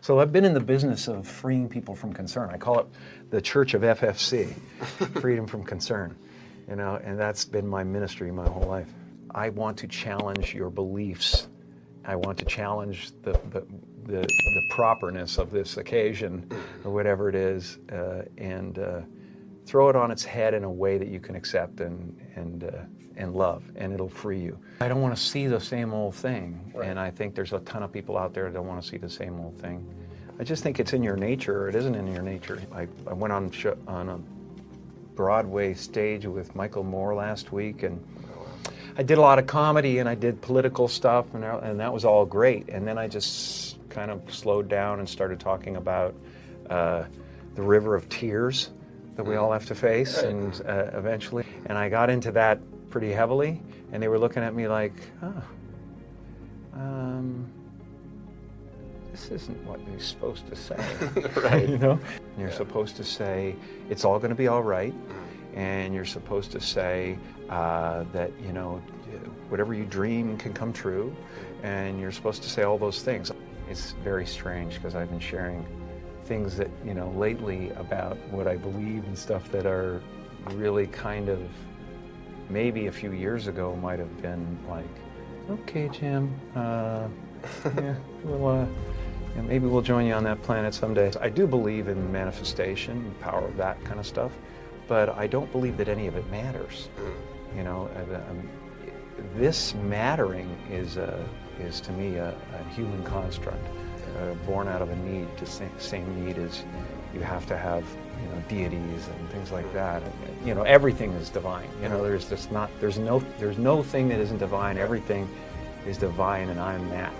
So I've been in the business of freeing people from concern. I call it the Church of FFC, freedom from concern, you know, and that's been my ministry my whole life. I want to challenge your beliefs. I want to challenge the properness of this occasion, or whatever it is, and throw it on its head in a way that you can accept and love, and it'll free you. I don't want to see the same old thing, right. And I think there's a ton of people out there that don't want to see the same old thing. I just think it's in your nature, or it isn't in your nature. I went on a Broadway stage with Michael Moore last week, and I did a lot of comedy, and I did political stuff, and that was all great. And then I just kind of slowed down and started talking about the river of tears that we all have to face, and eventually. And I got into that pretty heavily, and they were looking at me like, this isn't what you're supposed to say, right? You know, and you're supposed to say it's all going to be all right, and you're supposed to say that, you know, whatever you dream can come true, and you're supposed to say all those things. It's very strange because I've been sharing things that, you know, lately about what I believe and stuff that are really kind of, maybe a few years ago might have been like, okay, Jim, yeah, well, yeah, maybe we'll join you on that planet someday. I do believe in manifestation, the power of that kind of stuff, but I don't believe that any of it matters. You know, this mattering is to me a human construct, born out of a need. The same need as you have to have, you know, deities and things like that. And, you know, everything is divine. You know, there's no thing that isn't divine. Everything is divine, and I'm that.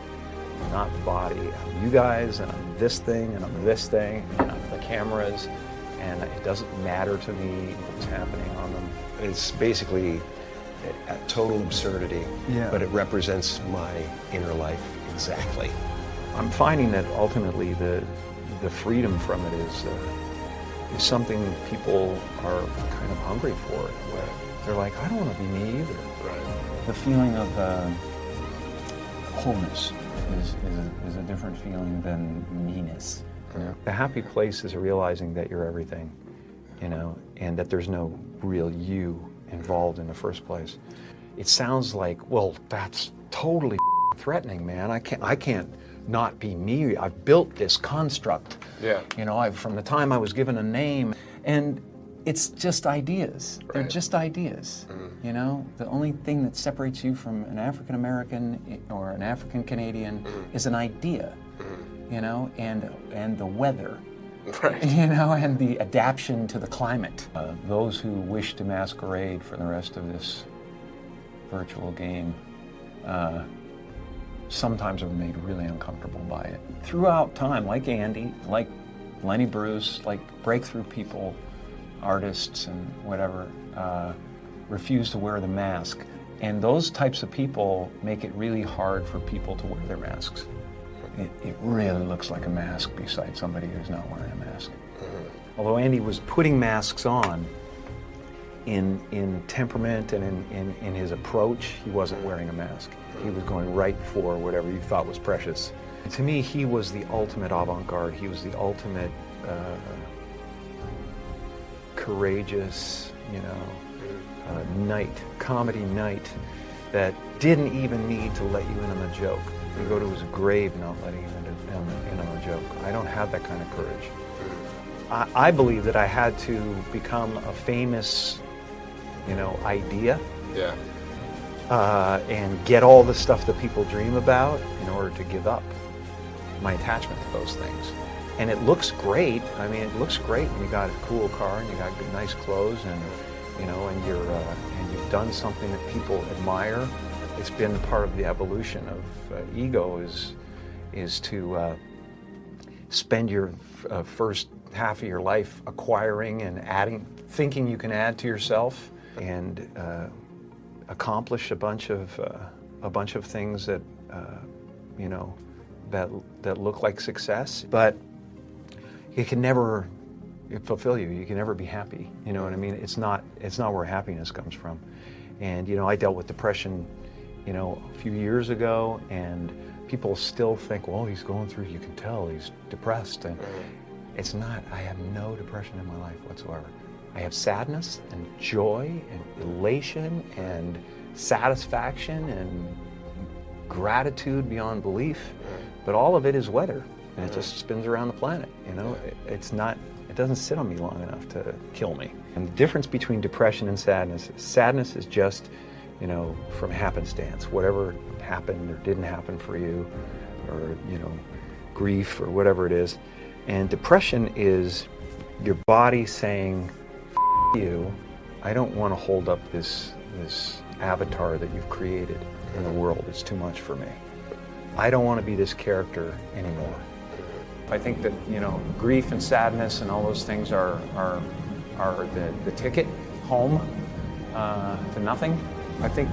I'm not the body. I'm you guys, and I'm this thing, and I'm this thing, and I'm the cameras, and it doesn't matter to me what's happening on them. It's basically a total absurdity, but it represents my inner life exactly. I'm finding that ultimately the freedom from it is something people are kind of hungry for. They're like, I don't want to be me either. Right. The feeling of wholeness is a different feeling than meanness. Yeah. The happy place is realizing that you're everything, you know, and that there's no real you involved in the first place. It sounds like, well, that's totally threatening, man. I can't not be me. I've built this construct. Yeah. You know, from the time I was given a name, and it's just ideas. Right. They're just ideas. Mm-hmm. You know, the only thing that separates you from an African American or an African Canadian is an idea. You know, and the weather. Right. You know, and the adaptation to the climate. Those who wish to masquerade for the rest of this virtual game sometimes are made really uncomfortable by it. Throughout time, like Andy, like Lenny Bruce, like breakthrough people, artists and whatever, refuse to wear the mask. And those types of people make it really hard for people to wear their masks. It really looks like a mask beside somebody who's not wearing a mask. Although Andy was putting masks on, in temperament and in his approach, he wasn't wearing a mask. He was going right for whatever you thought was precious. To me, he was the ultimate avant-garde. He was the ultimate courageous, you know, knight, comedy knight that didn't even need to let you in on a joke. You go to his grave not letting him in on a joke. I don't have that kind of courage. I believe that I had to become a famous, you know, idea. Yeah. And get all the stuff that people dream about in order to give up my attachment to those things. And it looks great. I mean, it looks great when you got a cool car and you got good, nice clothes, and you know, and you've done something that people admire. It's been part of the evolution of ego is to spend your first half of your life acquiring and adding, thinking you can add to yourself, and accomplish a bunch of things that you know, that look like success, but it can never fulfill you. You can never be happy. You know what I mean? It's not where happiness comes from. And you know, I dealt with depression, you know, a few years ago, and people still think, well, he's going through, you can tell he's depressed. And it's not. I have no depression in my life whatsoever. I have sadness and joy and elation and satisfaction and gratitude beyond belief, but all of it is weather, and it just spins around the planet. You know, it's not. It doesn't sit on me long enough to kill me. And the difference between depression and sadness is just, you know, from happenstance. Whatever happened or didn't happen for you, or, you know, grief or whatever it is. And depression is your body saying, "F you, I don't want to hold up this avatar that you've created in the world. It's too much for me. I don't want to be this character anymore." I think that, you know, grief and sadness and all those things are the ticket home to nothing. I think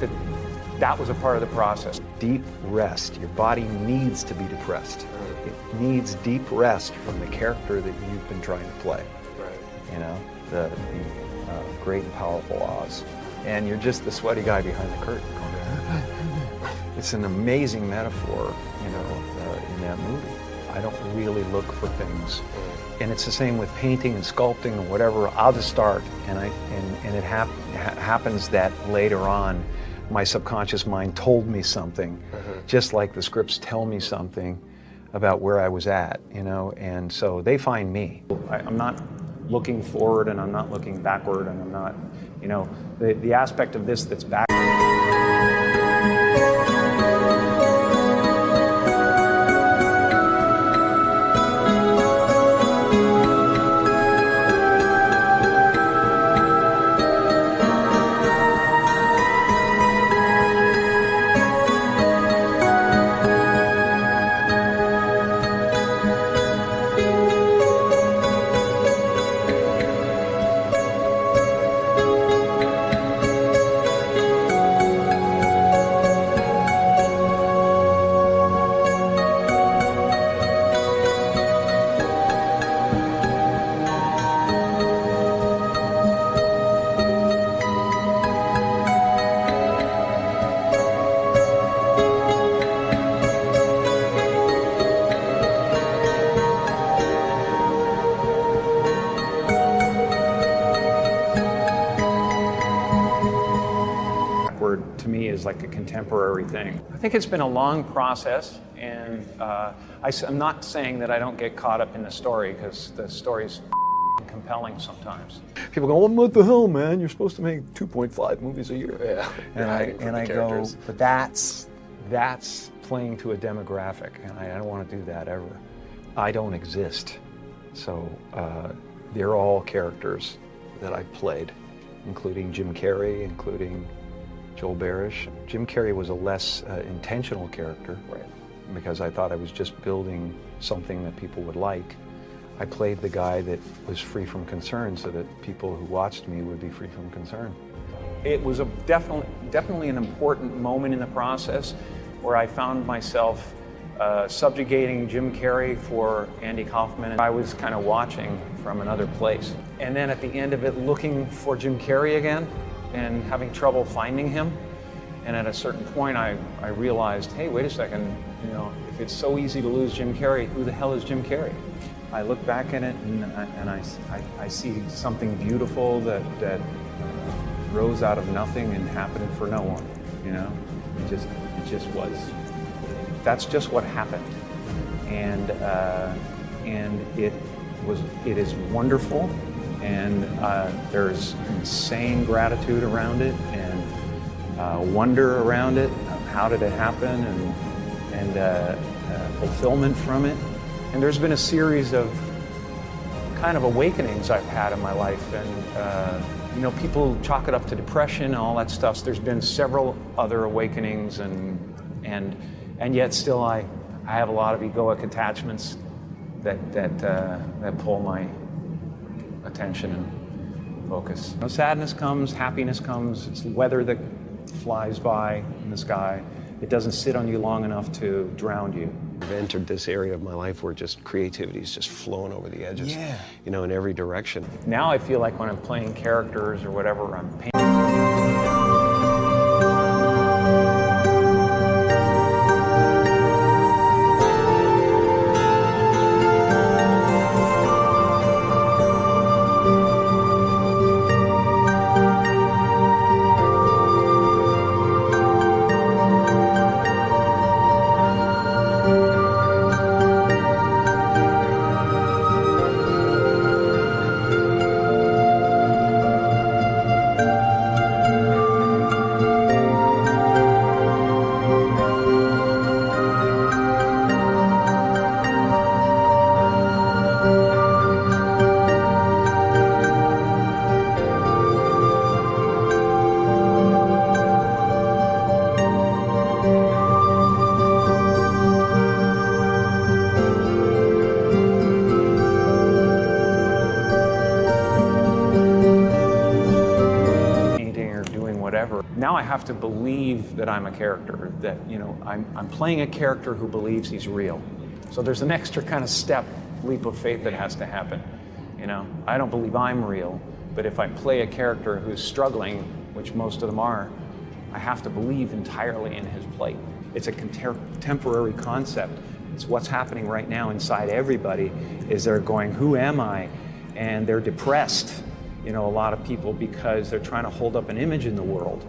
that was a part of the process. Deep rest. Your body needs to be depressed. It needs deep rest from the character that you've been trying to play. Right. You know, the great and powerful Oz. And you're just the sweaty guy behind the curtain. It's an amazing metaphor, you know, in that movie. I don't really look for things. And it's the same with painting and sculpting or whatever. I'll just start, and it happens that later on, my subconscious mind told me something, just like the scripts tell me something about where I was at, you know, and so they find me. I'm not looking forward, and I'm not looking backward, and I'm not, you know, the aspect of this that's back. To me is like a contemporary thing. I think it's been a long process, and I'm not saying that I don't get caught up in the story, because the story's compelling sometimes. People go, well, what the hell, man? You're supposed to make 2.5 movies a year. Yeah. And I go, but that's playing to a demographic, and I don't want to do that ever. I don't exist. So they're all characters that I've played, including Jim Carrey, including Joel Barish. Jim Carrey was a less intentional character, right, because I thought I was just building something that people would like. I played the guy that was free from concern so that people who watched me would be free from concern. It was definitely an important moment in the process where I found myself subjugating Jim Carrey for Andy Kaufman, and I was kind of watching from another place. And then at the end of it, looking for Jim Carrey again, and having trouble finding him. And at a certain point, I realized, hey, wait a second, you know, if it's so easy to lose Jim Carrey, who the hell is Jim Carrey? I look back at it, and I see something beautiful that rose out of nothing and happened for no one, you know? It just was. That's just what happened. And it is wonderful. And there's insane gratitude around it, and wonder around it. How did it happen? And fulfillment from it. And there's been a series of kind of awakenings I've had in my life. And you know, people chalk it up to depression and all that stuff. So there's been several other awakenings, and yet still I have a lot of egoic attachments that pull my attention and focus. You know, sadness comes, happiness comes. It's weather that flies by in the sky. It doesn't sit on you long enough to drown you. I've entered this area of my life where just creativity is just flowing over the edges, you know, in every direction. Now I feel like when I'm playing characters or whatever, I'm painting. ever. Now I have to believe that I'm a character, that, you know, I'm playing a character who believes he's real. So there's an extra kind of leap of faith that has to happen. You know, I don't believe I'm real, but if I play a character who's struggling, which most of them are, I have to believe entirely in his plight. It's a contemporary concept. It's what's happening right now inside everybody, is they're going, who am I? And they're depressed, you know, a lot of people, because they're trying to hold up an image in the world.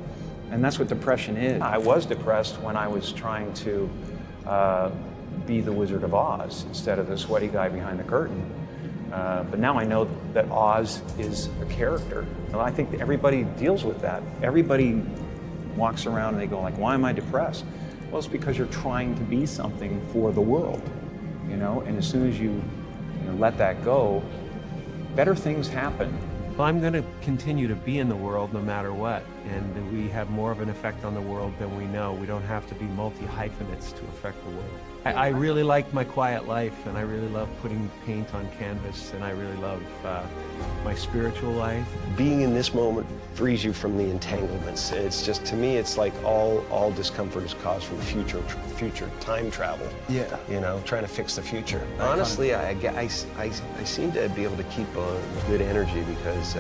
And that's what depression is. I was depressed when I was trying to be the Wizard of Oz instead of the sweaty guy behind the curtain. But now I know that Oz is a character. And I think that everybody deals with that. Everybody walks around and they go like, why am I depressed? Well, it's because you're trying to be something for the world, you know? And as soon as you know, let that go, better things happen. Well, I'm going to continue to be in the world no matter what, and we have more of an effect on the world than we know. We don't have to be multi-hyphenates to affect the world. I really like my quiet life, and I really love putting paint on canvas, and I really love my spiritual life. Being in this moment frees you from the entanglements. It's just, to me, it's like all discomfort is caused from future time travel. Yeah. You know, trying to fix the future. Honestly, I seem to be able to keep a good energy because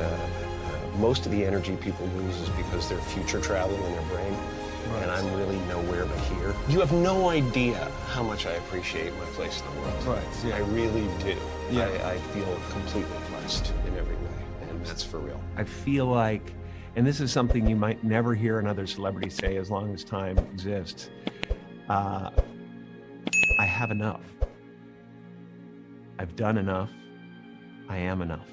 most of the energy people lose is because they're future traveling in their brain. Right. And I'm really nowhere but here. You have no idea how much I appreciate my place in the world. Right. Yeah. I really do. Yeah. I feel completely blessed in every way, and that's for real. I feel like, and this is something you might never hear another celebrity say as long as time exists, I have enough. I've done enough. I am enough.